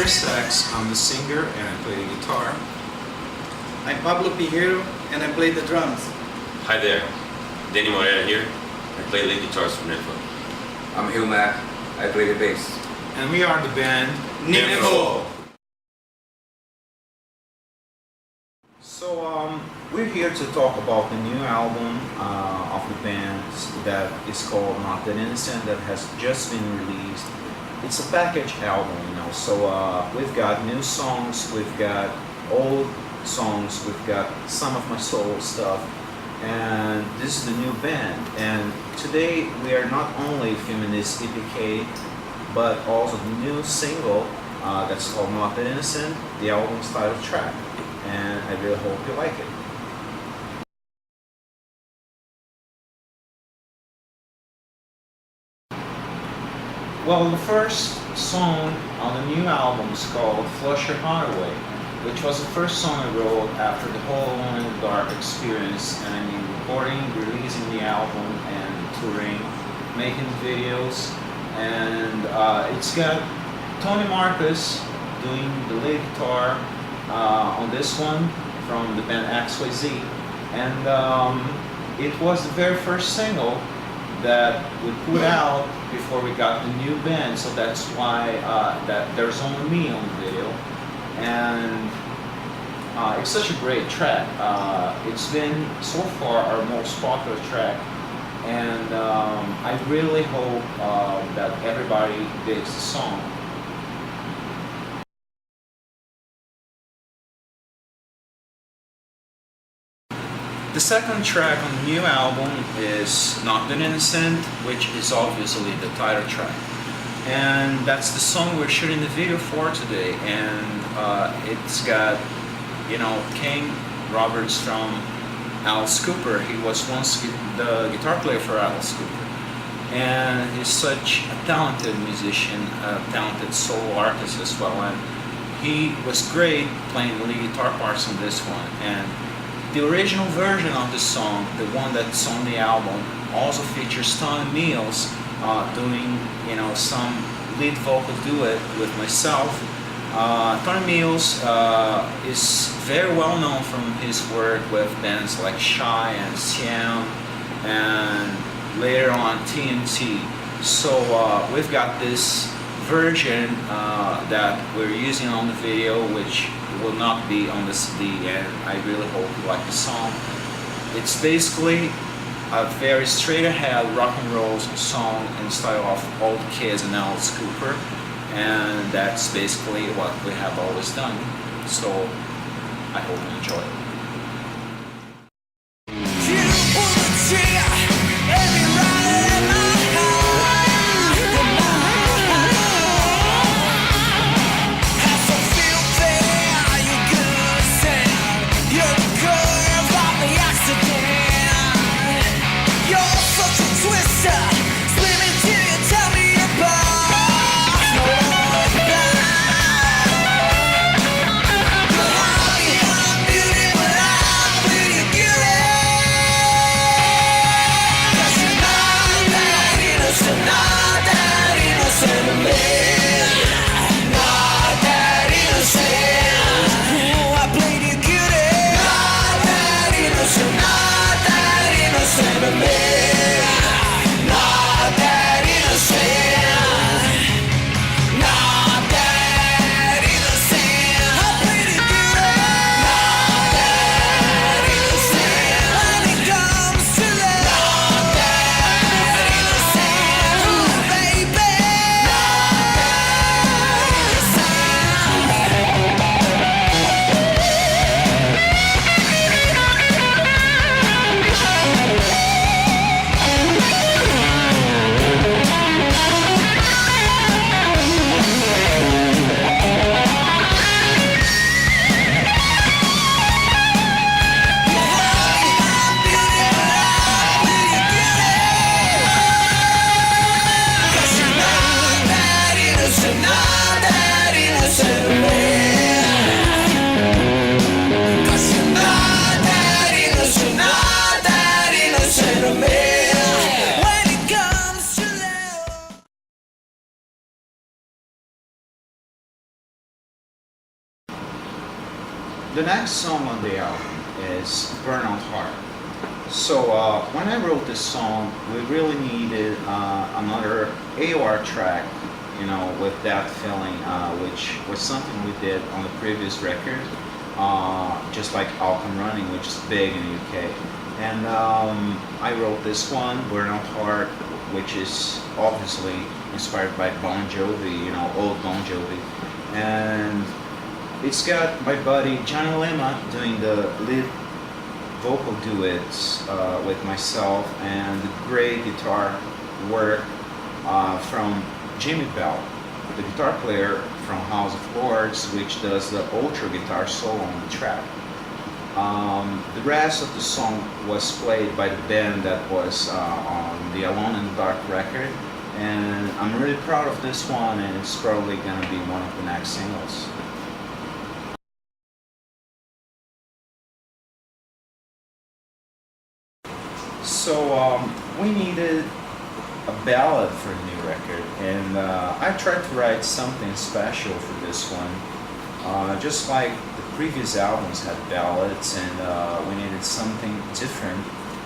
Sexx, I'm the singer and I play the guitar. I'm Pablo Pinheiro and I play the drums. Hi there, Dani Moreira here. I play lead guitars for Nympho. I'm Hugh, Mach. I play the bass. And we are the band Nympho. So we're here to talk about the new album of the band that is called Not That Innocent, that has just been released. It's a package album, you know, so we've got new songs, we've got old songs, we've got some of my solo stuff, and this is the new band. And today we are not only filming this EPK, but also the new single that's called Not That Innocent, the album's title track, and I really hope you like it. Well, the first song on the new album is called Flush Your Heart Away, which was the first song I wrote after the whole Alone in the Dark experience, and I mean recording, releasing the album, and touring, making videos, and it's got Tony Marcus doing the lead guitar on this one from the band XYZ, and it was the very first single that we put out before we got the new band, so that's why that there's only me on the video, and it's such a great track. It's been so far our most popular track, and I really hope that everybody digs the song. The second track on the new album is Not That Innocent, which is obviously the title track. And that's the song we're shooting the video for today. And it's got, you know, King Roberts from Alice Cooper. He was once the guitar player for Alice Cooper. And he's such a talented musician, a talented solo artist as well. And he was great playing the lead guitar parts on this one. And the original version of the song, the one that's on the album, also features Tony Mills doing, you know, some lead vocal duet with myself. Tony Mills is very well known from his work with bands like Shy and Siam, and later on TNT. So we've got this version that we're using on the video, which will not be on the CD, and I really hope you like the song. It's basically a very straight ahead rock and roll song in style of Old Kids and Alice Cooper, and that's basically what we have always done. So I hope you enjoy it. Beauty The next song on the album is Burnout Heart. So when I wrote this song, we really needed another AOR track, with that feeling, which was something we did on the previous record, just like Alchem Running, which is big in the UK. And I wrote this one, Burnout Heart, which is obviously inspired by Bon Jovi, old Bon Jovi. And it's got my buddy Johnny Lima doing the lead vocal duets with myself, and the great guitar work from Jimmy Bell, the guitar player from House of Lords, which does the ultra guitar solo on the track. The rest of the song was played by the band that was on the Alone in the Dark record, and I'm really proud of this one, and it's probably gonna be one of the next singles. So we needed a ballad for the new record, and I tried to write something special for this one. Just like the previous albums had ballads, and we needed something different.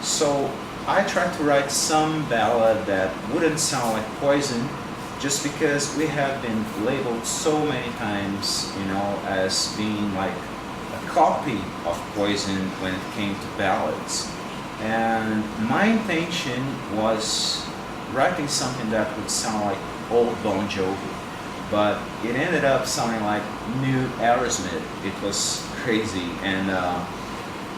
So I tried to write some ballad that wouldn't sound like Poison, just because we have been labeled so many times, as being like a copy of Poison when it came to ballads. And my intention was writing something that would sound like old Bon Jovi, but it ended up sounding like new Aerosmith. It was crazy, and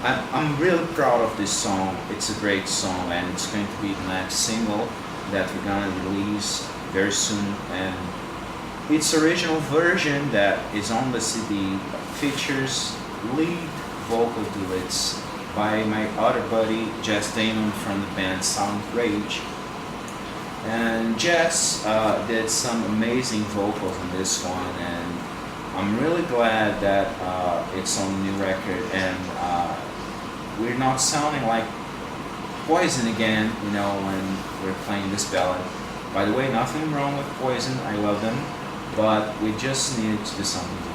I'm really proud of this song. It's a great song, and it's going to be the next single that we're gonna release very soon. And its original version that is on the CD features lead vocal duets by my other buddy Jess Damon from the band Silent Rage. And Jess did some amazing vocals on this one, and I'm really glad that it's on the new record, and we're not sounding like Poison again, when we're playing this ballad. By the way, nothing wrong with Poison, I love them, but we just needed to do something different.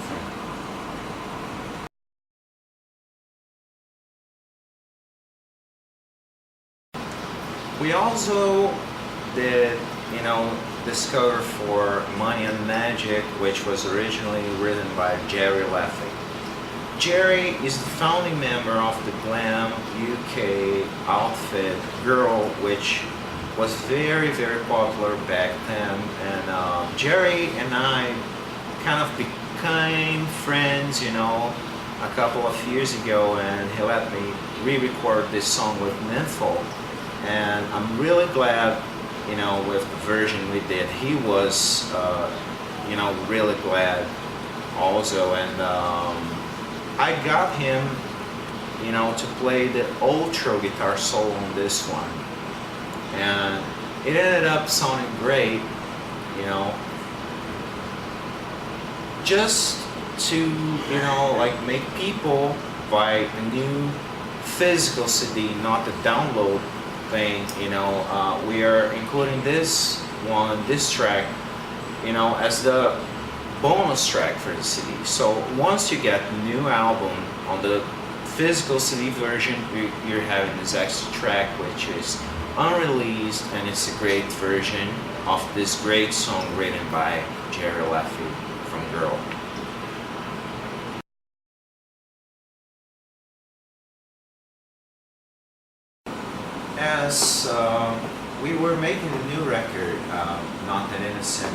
We also did, this cover for Money and Magic, which was originally written by Jerry Laffey. Jerry is the founding member of the glam UK outfit Girl, which was very, very popular back then. And Jerry and I kind of became friends, a couple of years ago, and he let me re-record this song with Nympho. And I'm really glad, with the version we did. He was, really glad also. And I got him, to play the ultra guitar solo on this one. And it ended up sounding great, just to, make people buy a new physical CD, not the download thing. We are including this track, as the bonus track for the CD. So once you get the new album on the physical CD version, you're having this extra track, which is unreleased, and it's a great version of this great song written by Jerry Laffey from Girl. As we were making the new record, Not That Innocent,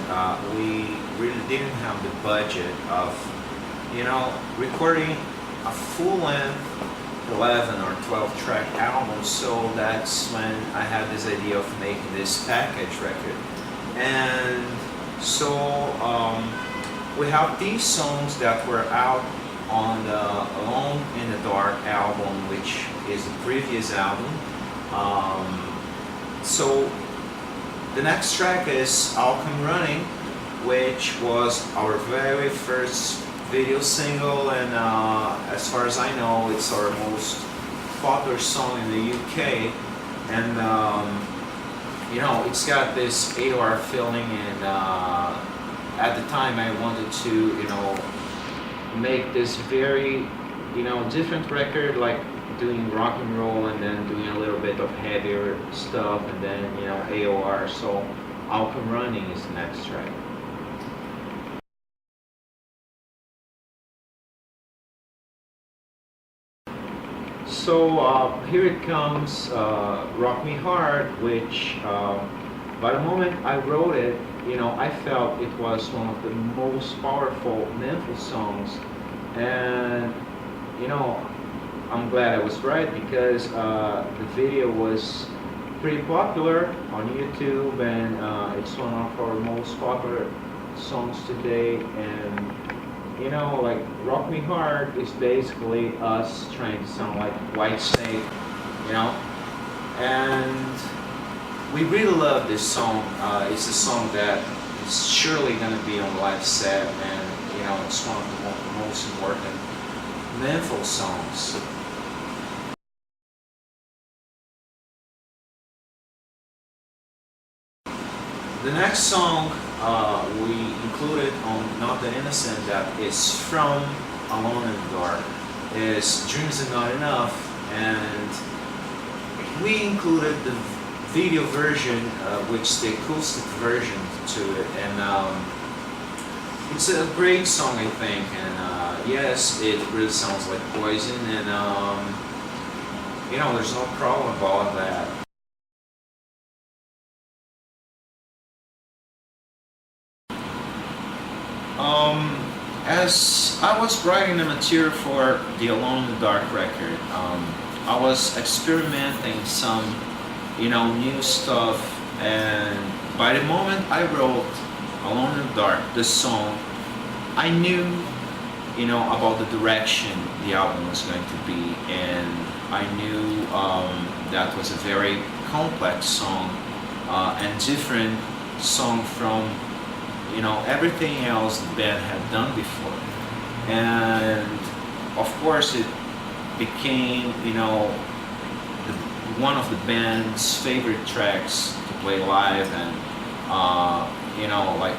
we really didn't have the budget of, recording a full-length 11 or 12 track album, so that's when I had this idea of making this package record. And so we have these songs that were out on the Alone in the Dark album, which is the previous album. So the next track is Alchem Running, which was our very first video single, and as far as I know, it's our most popular song in the UK. And it's got this AOR feeling, and at the time I wanted to make this very different record, like doing rock and roll and then doing a little bit of heavier stuff and then AOR. So Up and Running is the next track. So here it comes, Rock Me Hard, which by the moment I wrote it, I felt it was one of the most powerful Nympho songs, and I'm glad I was right because the video was pretty popular on YouTube, and it's one of our most popular songs today. And like Rock Me Hard is basically us trying to sound like White Snake, and we really love this song. It's a song that is surely going to be on the live set, and it's one of the most important Nympho songs. The next song we included on Not That Innocent that is from Alone in the Dark is Dreams Are Not Enough, and we included the video version, which is the acoustic version to it, and it's a great song, I think, and yes, it really sounds like Poison, and there's no problem about that. As I was writing the material for the Alone in the Dark record, I was experimenting some, new stuff, and by the moment I wrote Alone in the Dark, this song, I knew, about the direction the album was going to be, and I knew that was a very complex song and different song from everything else the band had done before. And of course it became one of the band's favorite tracks to play live, and like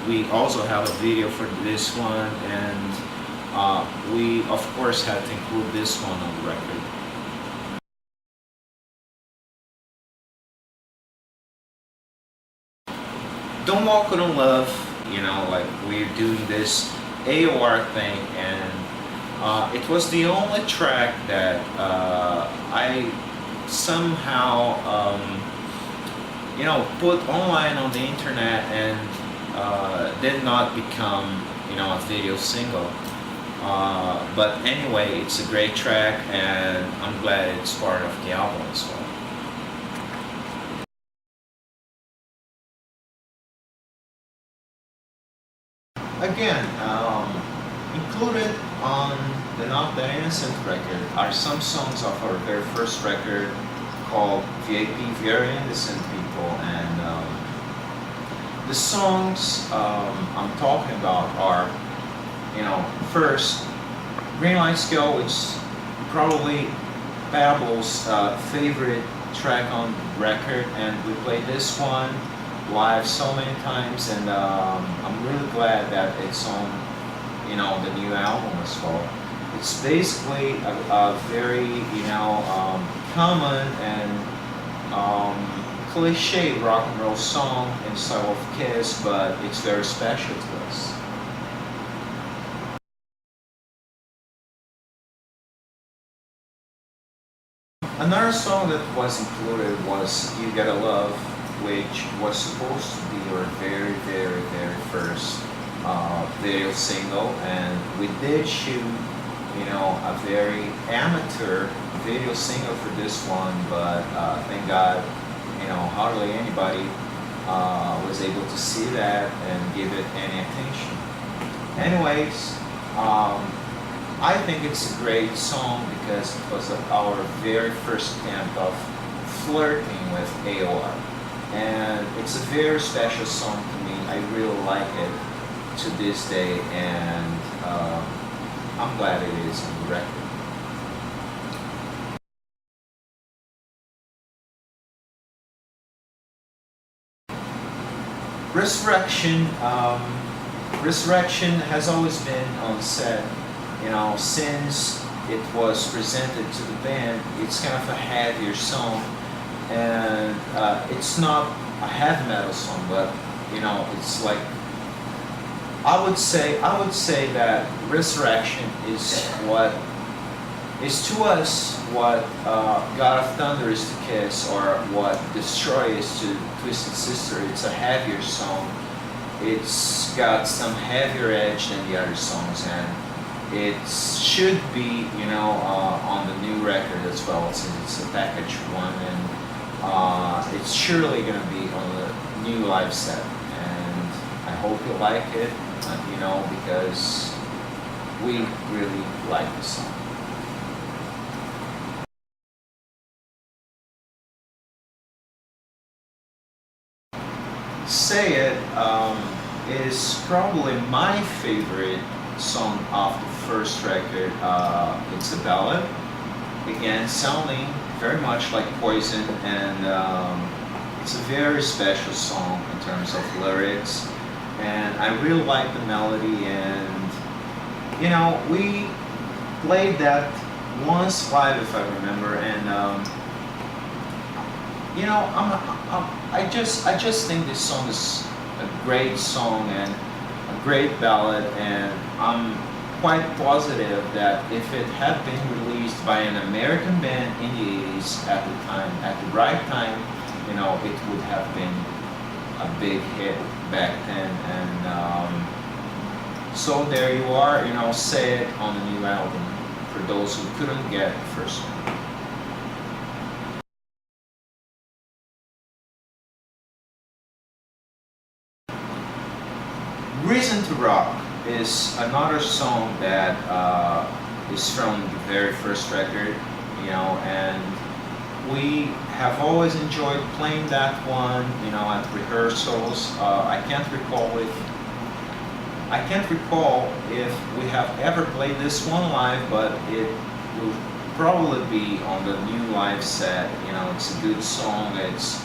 we also have a video for this one, and we of course had to include this one on the record. Don't Walk on Love, like we're doing this AOR thing, and it was the only track that I somehow, put online on the internet and did not become, a video single. But anyway, it's a great track, and I'm glad it's part of the album as well. Again, included on the Not That Innocent record are some songs of our very first record called VIP, Very Innocent People, and the songs I'm talking about are, first, Green Lights Go, which is probably Pablo's favorite track on the record, and we played this one live so many times, and I'm really glad that it's on the new album as well. It's basically a very common and cliche rock and roll song in style of Kiss, but it's very special to us. Another song that was included was You Gotta Love, which was supposed to be our very, very, very first video single, and we did shoot, a very amateur video single for this one, but thank God, hardly anybody was able to see that and give it any attention. Anyways, I think it's a great song because it was our very first attempt of flirting with AOR. And it's a very special song to me. I really like it to this day, and I'm glad it is on the record. Resurrection. Resurrection has always been on set since it was presented to the band, it's kind of a heavier song, and it's not a heavy metal song, but it's like I would say that Resurrection is to us what God of Thunder is to Kiss, or what Destroy is to Twisted Sister. It's a heavier song. It's got some heavier edge than the other songs, and it should be, on the new record as well, since it's a package one, and it's surely going to be on the new live set. And I hope you like it, because we really like the song. Say It is probably my favorite song off the first record. It's a ballad, again sounding very much like Poison, and it's a very special song in terms of lyrics, and I really like the melody. And we played that once live, if I remember, and I just think this song is a great song and a great ballad, and I'm quite positive that if it had been released by an American band in the 80s at the right time, it would have been a big hit back then. And so there you are, Say It on the new album, for those who couldn't get the first one. Reason to Rock is another song that is from the very first record, and we have always enjoyed playing that one, at rehearsals. I can't recall if we have ever played this one live, but it will probably be on the new live set. It's a good song. It's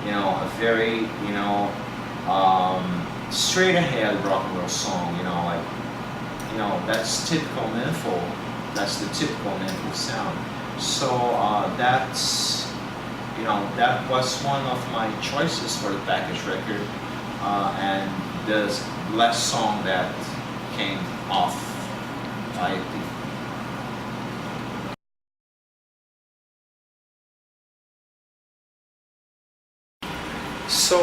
a very straight ahead rock and roll song, that's typical Nympho. That's the typical Nympho sound. So that was one of my choices for the package record, and the last song that came off. So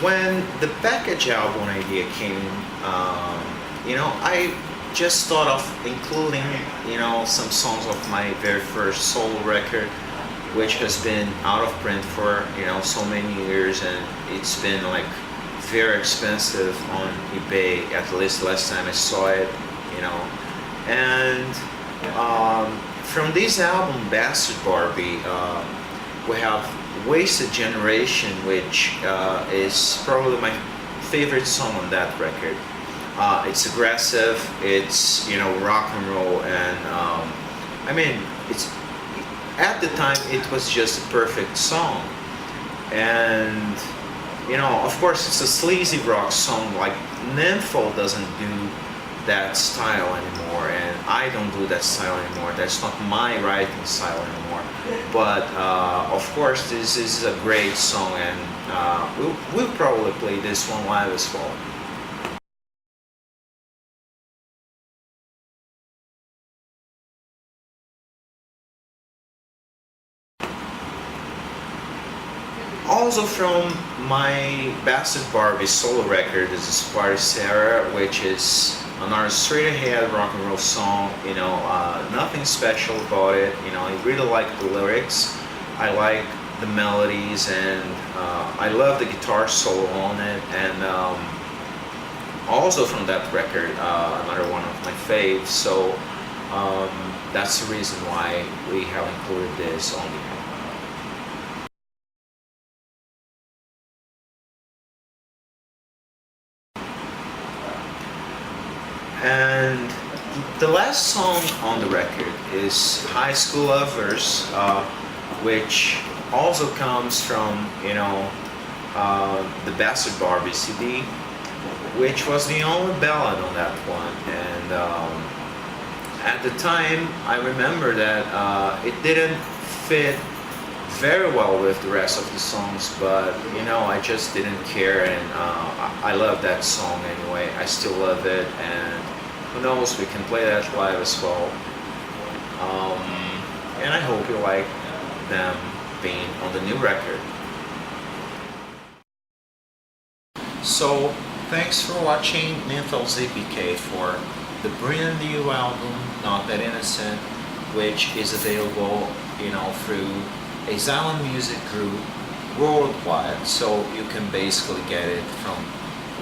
when the package album idea came, I just thought of including, some songs of my very first solo record, which has been out of print for, so many years, and it's been like very expensive on eBay, at least last time I saw it, And from this album, Bastard Barbie, we have Wasted Generation, which is probably my favorite song on that record. It's aggressive, it's rock and roll, and it's at the time it was just a perfect song. And of course it's a sleazy rock song. Like Nympho doesn't do that style anymore, and I don't do that style anymore. That's not my writing style anymore. But of course this is a great song, and we'll probably play this one live as well. Also from my Bastard Barbie solo record is Sparta Sarah, which is another straight ahead rock and roll song. Nothing special about it. I really like the lyrics, I like the melodies, and I love the guitar solo on it. And also from that record, another one of my faves. So that's the reason why we have included this on the album. And the last song on the record is High School Lovers, which also comes from, the Bastard Barbie CD, which was the only ballad on that one. And at the time, I remember that it didn't fit very well with the rest of the songs, but you know, I just didn't care, and I love that song anyway. I still love it, and who knows, we can play that live as well. And I hope you like them being on the new record. So, thanks for watching Nympho's EPK for the brand new album, Not That Innocent, which is available, you know, through Asylum Music Group worldwide, so you can basically get it from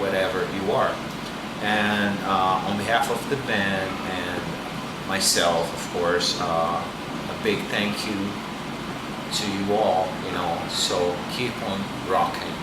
wherever you are. And on behalf of the band and myself, of course, a big thank you to you all, you know, so keep on rocking.